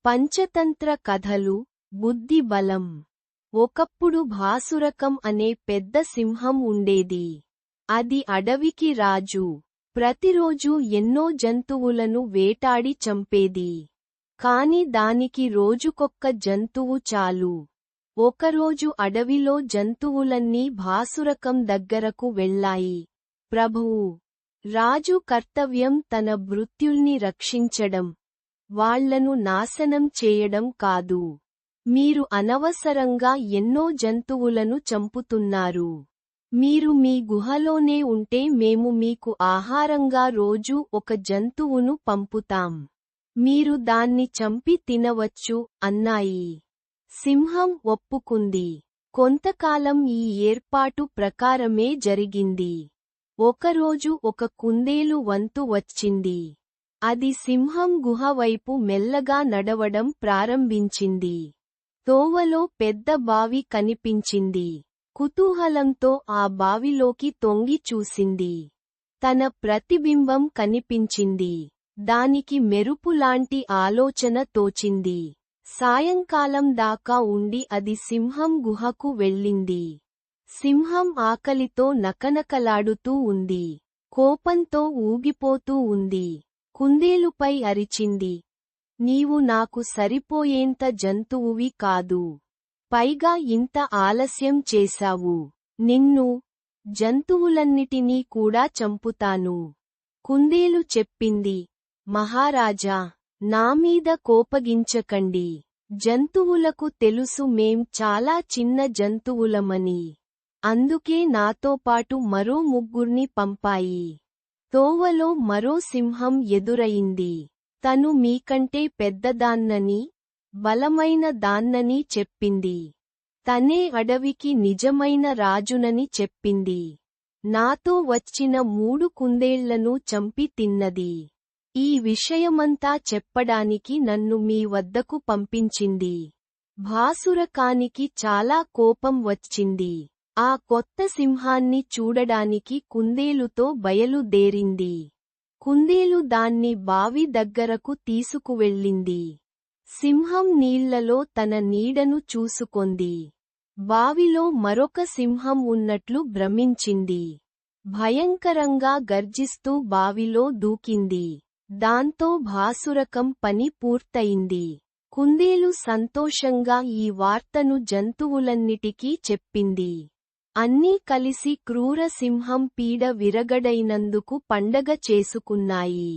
పంచతంత్ర కథలు, బుద్ధి బలం. ఒకప్పుడు భాసురకం అనే పెద్ద సింహం ఉండేది. అది అడవికి రాజు. ప్రతిరోజూ ఎన్నో జంతువులను వేటాడి చంపేది. కాని దానికి రోజుకొక్క జంతువు చాలు. ఒకరోజు అడవిలో జంతువులన్నీ భాసురకం దగ్గరకు వెళ్ళాయి. ప్రభువు, రాజు కర్తవ్యం తన భృత్యుల్ని రక్షించడం, వాళ్లను నాశనం చేయడం కాదు. మీరు అనవసరంగా ఎన్నో జంతువులను చంపుతున్నారు. మీరు మీ గుహలోనే ఉంటే మేము మీకు ఆహారంగా రోజూ ఒక జంతువును పంపుతాం. మీరు దాన్ని చంపి తినవచ్చు అన్నాయి. సింహం ఒప్పుకుంది. కొంతకాలం ఈ ఏర్పాటు ప్రకారమే జరిగింది. ఒకరోజు ఒక కుందేలు వంతు వచ్చింది. అది సింహం గుహ వైపు మెల్లగా నడవడం ప్రారంభించింది. తోవలో పెద్ద బావి కనిపించింది. కుతూహలంతో ఆ బావిలోకి తొంగి చూసింది. తన ప్రతిబింబం కనిపించింది. దానికి మెరుపులాంటి ఆలోచన తోచింది. సాయంకాలం దాకా ఉండి అది సింహం గుహకు వెళ్ళింది. సింహం ఆకలితో నకనకలాడుతూ ఉంది. కోపంతో ఊగిపోతూ ఉంది. కుందేలుపై అరిచింది. నీవు నాకు సరిపోయేంత జంతువువి కాదు. పైగా ఇంత ఆలస్యం చేశావు. నిన్ను, జంతువులన్నిటినీ కూడా చంపుతాను. కుందేలు చెప్పింది, మహారాజా, నామీద కోపగించకండి. జంతువులకు తెలుసు మేం చాలా చిన్న జంతువులమని. అందుకే నాతోపాటు మరో ముగ్గుర్ని పంపాయి. తోవలో మరో సింహం ఎదురయింది. తను మీకంటే పెద్దదాన్నని, బలమైన దాన్నని చెప్పింది. తనే అడవికి నిజమైన రాజునని చెప్పింది. నాతో వచ్చిన 3 కుందేళ్లను చంపి తిన్నది. ఈ విషయమంతా చెప్పడానికి నన్ను మీ వద్దకు పంపించింది. భాసురకానికి చాలా కోపం వచ్చింది. ఆ కొత్త సింహాన్ని చూడడానికి కుందేలుతో బయలుదేరింది. కుందేలు దాన్ని బావి దగ్గరకు తీసుకువెళ్ళింది. సింహం నీళ్లలో తన నీడను చూసుకొంది. బావిలో మరొక సింహం ఉన్నట్లు భ్రమించింది. భయంకరంగా గర్జిస్తూ బావిలో దూకింది. దాంతో భాసురకం పని పూర్తయింది. కుందేలు సంతోషంగా ఈ వార్తను జంతువులన్నిటికీ చెప్పింది. అన్నీ కలిసి క్రూర సింహం పీడ విరగడైనందుకు పండగ చేసుకున్నాయి.